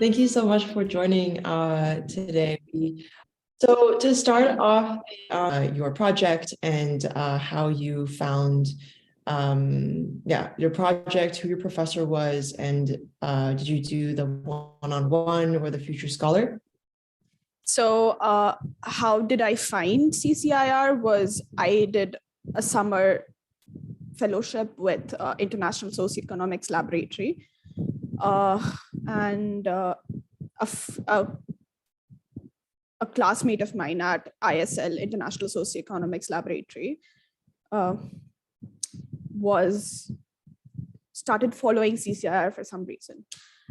Thank you so much for joining today. So to start off your project and how you found your project, who your professor was, and did you do the one-on-one or the future scholar? So how did I find CCIR was I did a summer fellowship with International Socioeconomics Laboratory, and a classmate of mine at ISL, International Socioeconomics Laboratory, started following CCIR for some reason.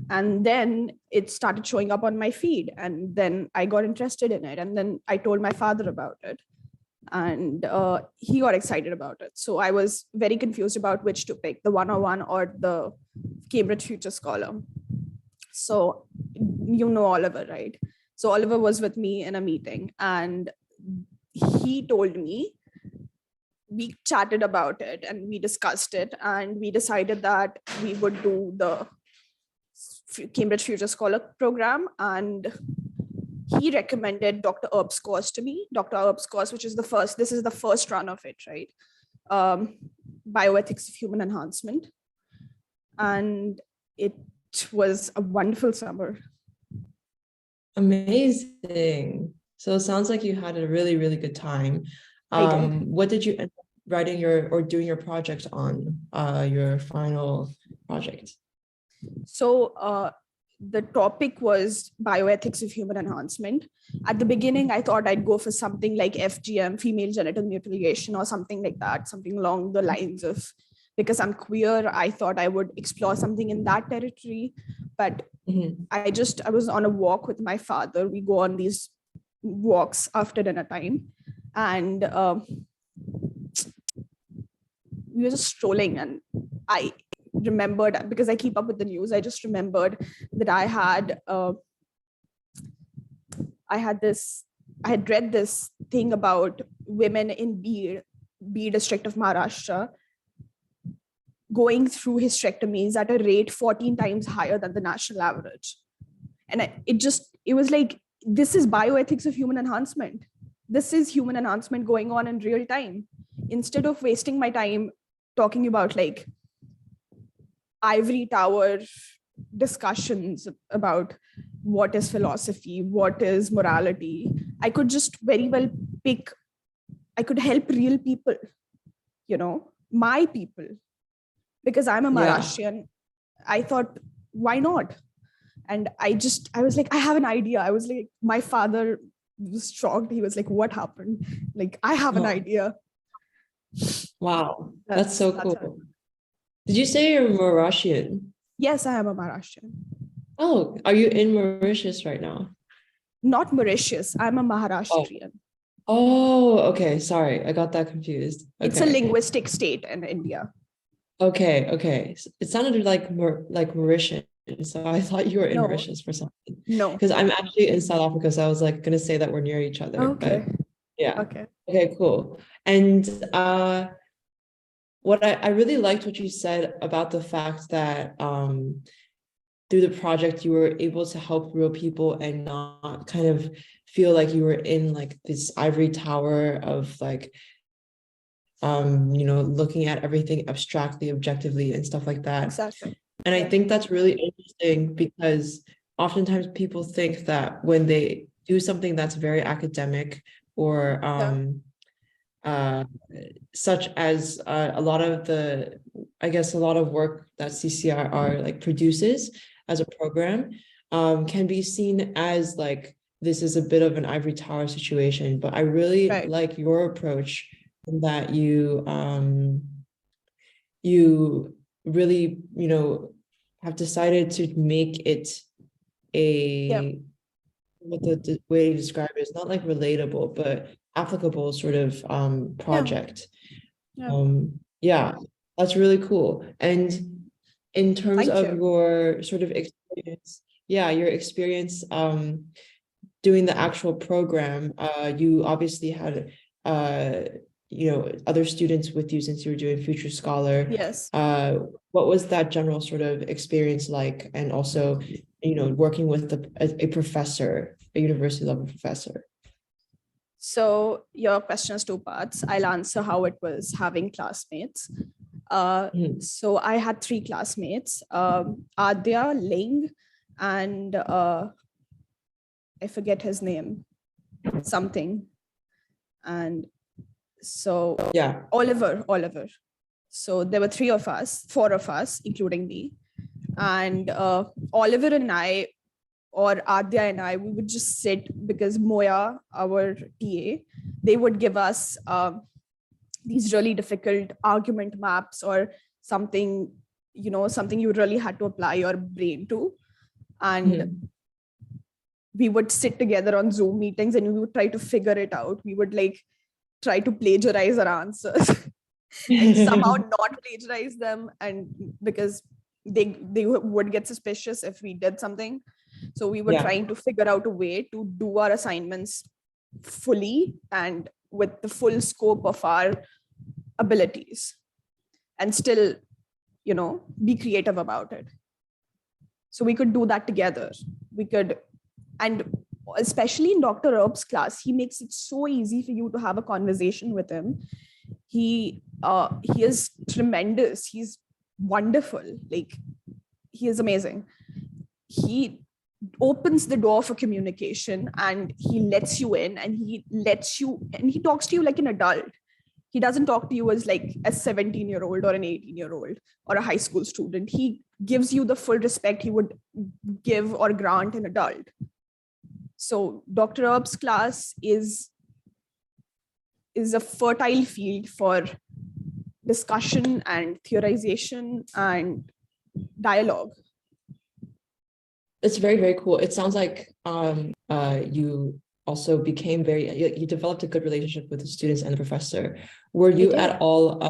And then it started showing up on my feed. And then I got interested in it. And then I told my father about it. And he got excited about it. So I was very confused about which to pick, the 101 or the Cambridge Future Scholar. So you know Oliver, right? So Oliver was with me in a meeting and he told me, we chatted about it and we discussed it and we decided that we would do the Cambridge Future Scholar program, and he recommended Dr. Erb's course to me. Dr. Erb's course, this is the first run of it, right? Bioethics of Human Enhancement. And it was a wonderful summer. Amazing. So it sounds like you had a really, really good time. What did you end up writing doing your project on, your final project? So the topic was bioethics of human enhancement. At the beginning, I thought I'd go for something like FGM, female genital mutilation, or something like that, something along the lines of, because I'm queer, I thought I would explore something in that territory. But I was on a walk with my father. We go on these walks after dinner time. And we were just strolling, and I remembered, because I keep up with the news, I just remembered that I had read this thing about women in B district of Maharashtra going through hysterectomies at a rate 14 times higher than the national average. And it was like, this is bioethics of human enhancement. This is human enhancement going on in real time. Instead of wasting my time talking about like ivory tower discussions about what is philosophy, what is morality, I could just very well I could help real people, my people, because I'm a Maharashtrian. I thought, why not? And I was like, I have an idea. I was like, my father was shocked. He was like, what happened? Like, I have an idea. Wow, that's so cool. Did you say you're Mauritian? Yes, I am a Maharashtrian. Oh, are you in Mauritius right now? Not Mauritius. I'm a Maharashtrian. Oh, okay. Sorry, I got that confused. Okay. It's a linguistic state in India. Okay. It sounded like Mauritian, so I thought you were in Mauritius for something. No, because I'm actually in South Africa, so I was like gonna say that we're near each other. Okay. But yeah. Okay, cool. And what I really liked what you said about the fact that through the project you were able to help real people and not kind of feel like you were in like this ivory tower of like looking at everything abstractly, objectively, and stuff like that. Exactly. And I think that's really interesting because oftentimes people think that when they do something that's very academic or such as a lot of work that CCIR like produces as a program can be seen as like this is a bit of an ivory tower situation. But I really like your approach in that you really have decided to make it what the way to describe it is not like relatable but applicable sort of project. That's really cool. And in terms of your sort of experience, your experience doing the actual program, you obviously had other students with you since you were doing Future Scholar. Yes. What was that general sort of experience like? And also working with a professor, a university level professor? So your question is two parts. I'll answer how it was having classmates. So I had three classmates, Adya, Ling, and I forget his name, something. And so Yeah. Oliver. So there were four of us, including me. And Oliver and I, or Adya and I, we would just sit because Moya, our TA, they would give us these really difficult argument maps or something, something you really had to apply your brain to. And we would sit together on Zoom meetings and we would try to figure it out. We would try to plagiarize our answers and somehow not plagiarize them. And because they would get suspicious if we did something. So we were trying to figure out a way to do our assignments fully and with the full scope of our abilities and still, be creative about it. So we could do that together. And especially in Dr. Earp's class, he makes it so easy for you to have a conversation with him. He is tremendous. He's wonderful. He is amazing. He opens the door for communication and he lets you in and he talks to you like an adult. He doesn't talk to you as a 17-year-old or an 18-year-old or a high school student. He gives you the full respect he would give or grant an adult. So Dr. Earp's class is a fertile field for discussion and theorization and dialogue. It's very, very cool. It sounds like you also became you developed a good relationship with the students and the professor. Were you at all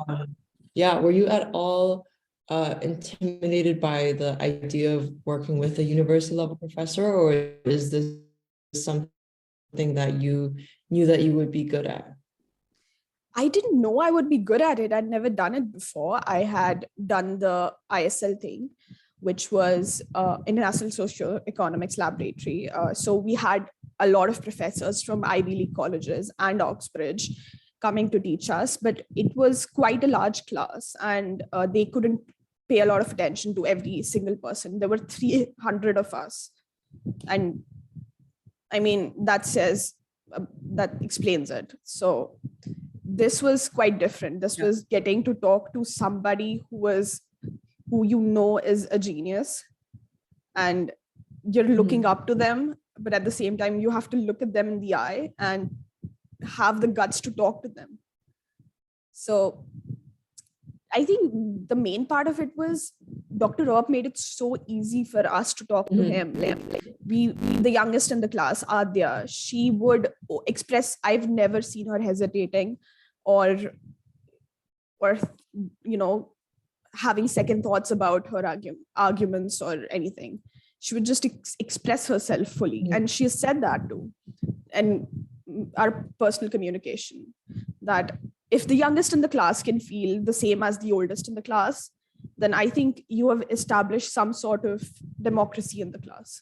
intimidated by the idea of working with a university level professor, or is this something that you knew that you would be good at? I didn't know I would be good at it. I'd never done it before. I had done the ISL thing, which was International Socioeconomics Laboratory. So we had a lot of professors from Ivy League colleges and Oxbridge coming to teach us, but it was quite a large class and they couldn't pay a lot of attention to every single person. There were 300 of us. And I mean, that explains it. So this was quite different. This was getting to talk to somebody who is a genius and you're looking up to them, but at the same time, you have to look at them in the eye and have the guts to talk to them. So I think the main part of it was Dr. Earp made it so easy for us to talk to him. The youngest in the class, Adya, she would express, I've never seen her hesitating or having second thoughts about her arguments or anything. She would just express herself fully. And she has said that too. And our personal communication, that if the youngest in the class can feel the same as the oldest in the class, then I think you have established some sort of democracy in the class.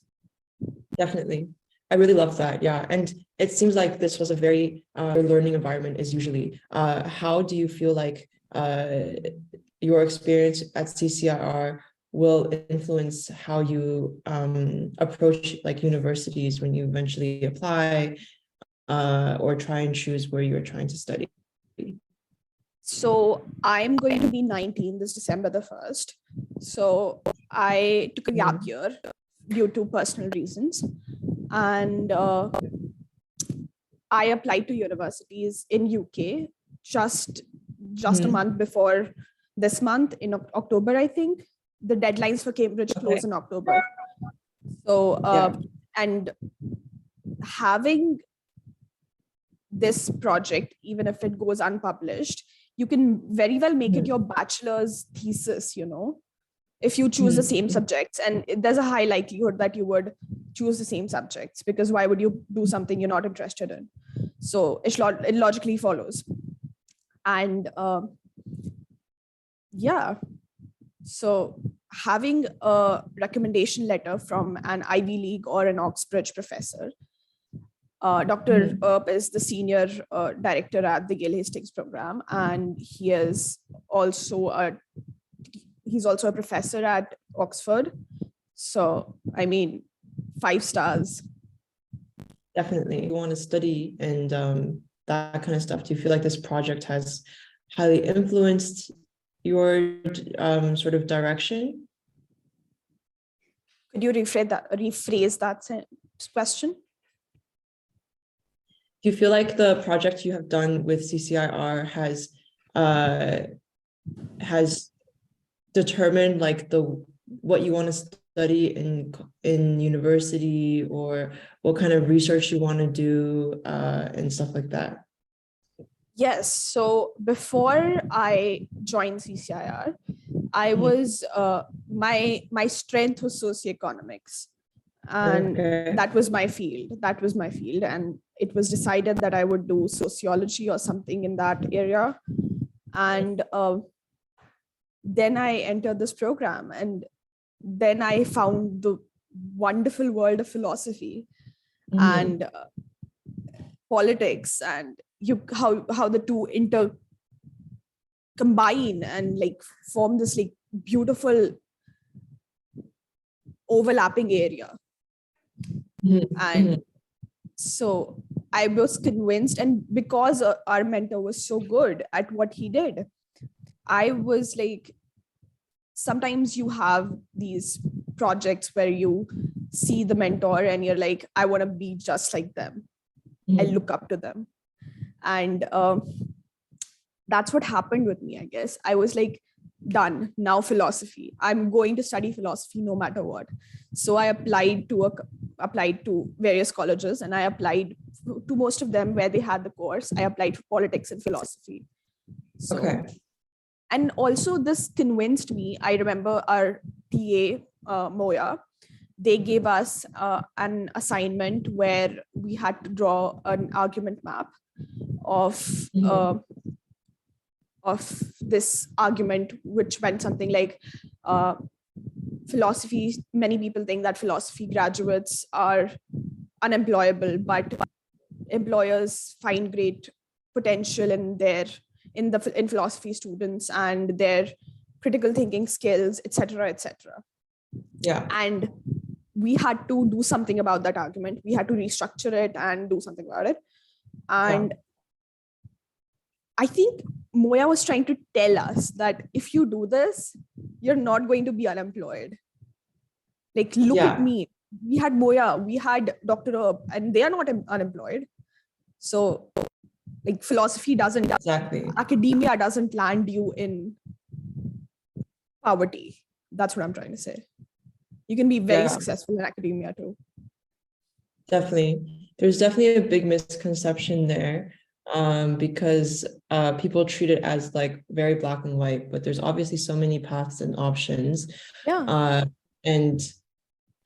Definitely. I really love that. Yeah. And it seems like this was a very learning environment is usually. How do you feel like your experience at CCIR will influence how you approach universities when you eventually apply or try and choose where you're trying to study? So I'm going to be 19 this December the 1st. So I took a gap year due to personal reasons. And I applied to universities in UK just a month before this month, in October, I think. The deadlines for Cambridge close in October. So, and having this project, even if it goes unpublished, you can very well make it your bachelor's thesis, if you choose the same subjects. And there's a high likelihood that you would choose the same subjects, because why would you do something you're not interested in? So it logically follows. And so having a recommendation letter from an Ivy League or an Oxbridge professor. Dr. Earp is the senior director at the Gale Hastings program, and he's also a professor at Oxford. So, I mean, 5 stars. Definitely. You want to study and that kind of stuff. Do you feel like this project has highly influenced your sort of direction? Could you rephrase that question? Do you feel like the project you have done with CCIR has determined like what you want to study in university, or what kind of research you want to do and stuff like that? Yes. So before I joined CCIR, I was my strength was socioeconomics, and that was my field. And it was decided that I would do sociology or something in that area. And then I entered this program, and then I found the wonderful world of philosophy and politics, and how the two combine and like form this like beautiful overlapping area. And so I was convinced, and because our mentor was so good at what he did, I was like, sometimes you have these projects where you see the mentor and you're like, I want to be just like them. I look up to them. And that's what happened with me, I guess. I was like, done, now philosophy. I'm going to study philosophy no matter what. So I applied to various colleges, and I applied to most of them where they had the course. I applied for politics and philosophy. So, okay. And also this convinced me. I remember our TA, Moya, they gave us an assignment where we had to draw an argument map of this argument, which went something like philosophy. Many people think that philosophy graduates are unemployable, but employers find great potential in philosophy students and their critical thinking skills, etc., etc. Yeah. And we had to do something about that argument. We had to restructure it and do something about it. And I think Moya was trying to tell us that if you do this, you're not going to be unemployed. Like, look at me. We had Moya, we had Dr. Earp, and they are not unemployed. So, like, philosophy doesn't, academia doesn't land you in poverty. That's what I'm trying to say. You can be very successful in academia too. Definitely. There's definitely a big misconception there. Because people treat it as like very black and white, but there's obviously so many paths and options. And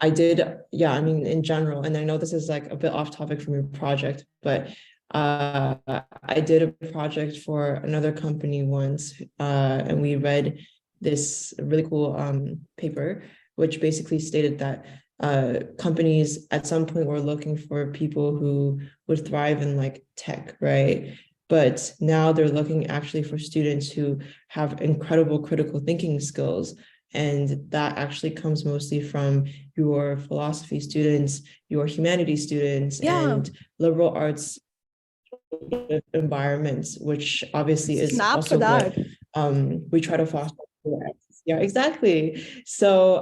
I did, I mean, in general, and I know this is like a bit off topic from your project, but I did a project for another company once, and we read this really cool paper, which basically stated that companies at some point were looking for people who would thrive in like tech, right? But now they're looking actually for students who have incredible critical thinking skills. And that actually comes mostly from your philosophy students, your humanities students, and liberal arts environments, which obviously is also what we try to foster. Yeah, exactly. So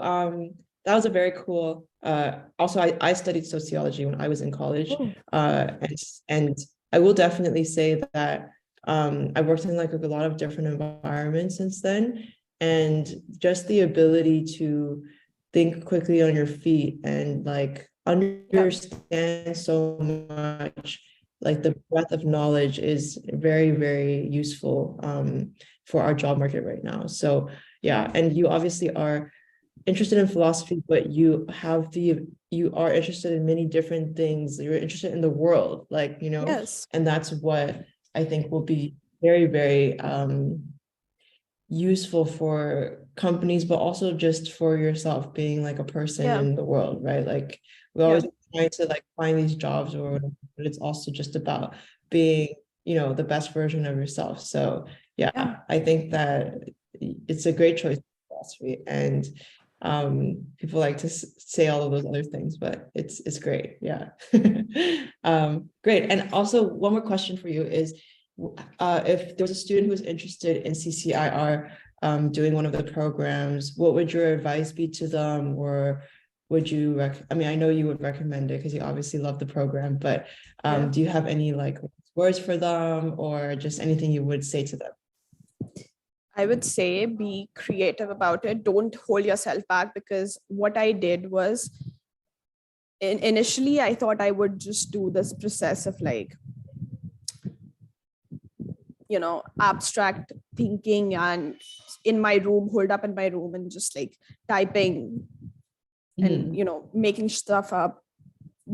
that was a very cool, also I studied sociology when I was in college. And I will definitely say that I worked in like a lot of different environments since then. And just the ability to think quickly on your feet and like understand so much, like the breadth of knowledge is very, very useful for our job market right now. So yeah, and you obviously are interested in philosophy, but you are interested in many different things. You're interested in the world, like, you know, and that's what I think will be very, very useful for companies, but also just for yourself being like a person in the world, right? Like we always trying to like find these jobs or whatever, but it's also just about being, you know, the best version of yourself. So yeah. I think that it's a great choice philosophy, and people like to say all of those other things, but it's great. Yeah. Great. And also one more question for you is, if there was a student who was interested in CCIR, doing one of the programs, what would your advice be to them? Or would you I mean, I know you would recommend it because you obviously love the program, but do you have any like words for them, or just anything you would say to them? I would say be creative about it. Don't hold yourself back, because what I did was, initially I thought I would just do this process of like, you know, abstract thinking and in my room, holed up in my room and just like typing and, you know, making stuff up,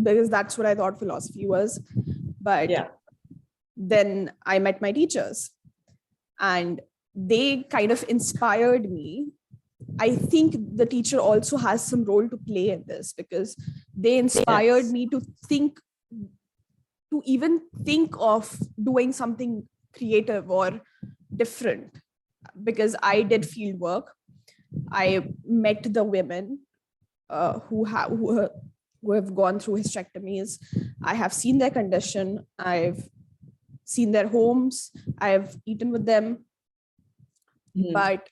because that's what I thought philosophy was. But then I met my teachers and they kind of inspired me. I think the teacher also has some role to play in this, because they inspired me to think, to even think of doing something creative or different. Because I did field work, I met the women who have gone through hysterectomies. I have seen their condition, I've seen their homes, I've eaten with them. But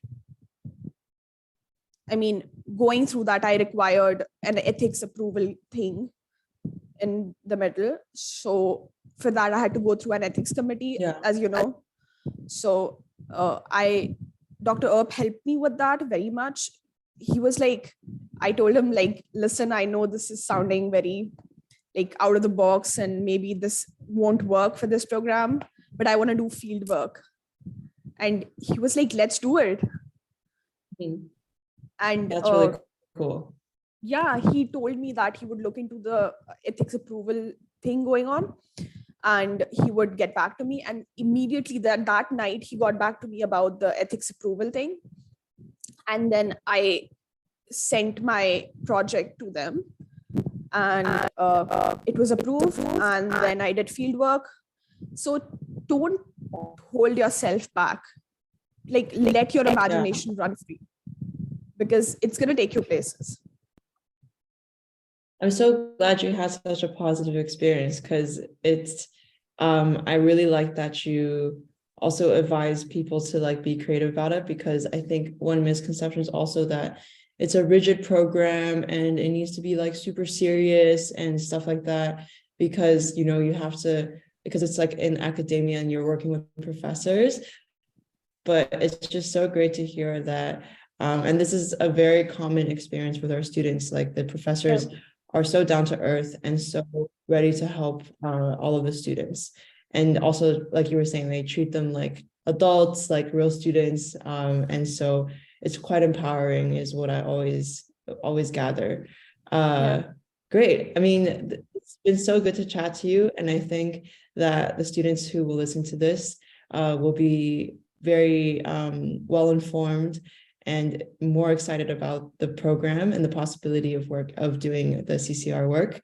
I mean, going through that, I required an ethics approval thing in the middle. So for that, I had to go through an ethics committee, as you know. So Dr. Earp helped me with that very much. He was like, I told him like, listen, I know this is sounding very like out of the box and maybe this won't work for this program, but I want to do field work. And he was like, let's do it. And that's really cool. Yeah, he told me that he would look into the ethics approval thing going on and he would get back to me. And immediately that night, he got back to me about the ethics approval thing. And then I sent my project to them and it was approved. And then I did field work. So don't hold yourself back. Like, let your imagination run free, because it's going to take you places. I'm so glad you had such a positive experience, because it's, I really like that you also advise people to like be creative about it, because I think one misconception is also that it's a rigid program and it needs to be like super serious and stuff like that, because, you know, you have to, because it's like in academia and you're working with professors. But it's just so great to hear that, and this is a very common experience with our students, like the professors are so down to earth and so ready to help all of the students. And also, like you were saying, they treat them like adults, like real students. And so it's quite empowering is what I always gather. Great. I mean, it's been so good to chat to you. And I think that the students who will listen to this will be very well informed and more excited about the program and the possibility of doing the CCR work.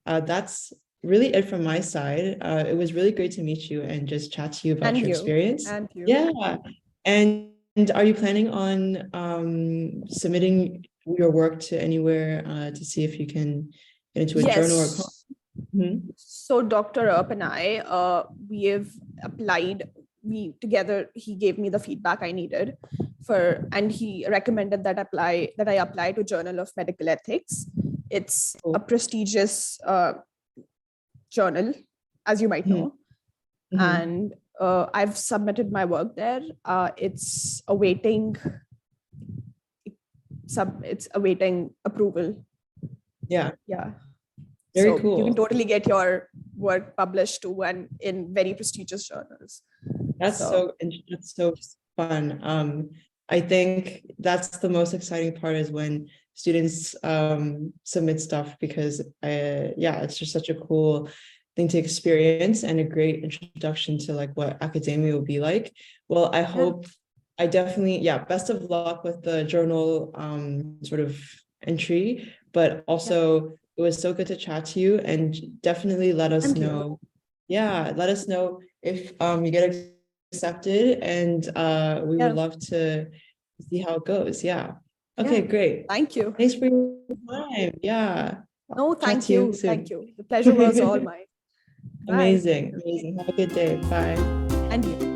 That's really it from my side. It was really great to meet you and just chat to you about your experience. And you. Yeah. And are you planning on submitting your work to anywhere to see if you can get into a journal or So Dr. Earp and I, we have applied. He gave me the feedback I needed and he recommended that I apply to Journal of Medical Ethics. It's a prestigious journal, as you might know. And I've submitted my work there. It's awaiting approval. Yeah. Very cool. You can totally get your work published too, and in very prestigious journals. That's so fun. I think that's the most exciting part, is when students submit stuff, because it's just such a cool thing to experience and a great introduction to like what academia will be like. Well, I hope, I definitely, best of luck with the journal sort of entry, but also it was so good to chat to you, and definitely let us know. Yeah, let us know if you get accepted, and we would love to see how it goes. Yeah. Okay, great. Thank you. Thanks for your time. Yeah. No, thank you. Thank you. The pleasure was all mine. Bye. Amazing. Amazing. Have a good day. Bye. And you.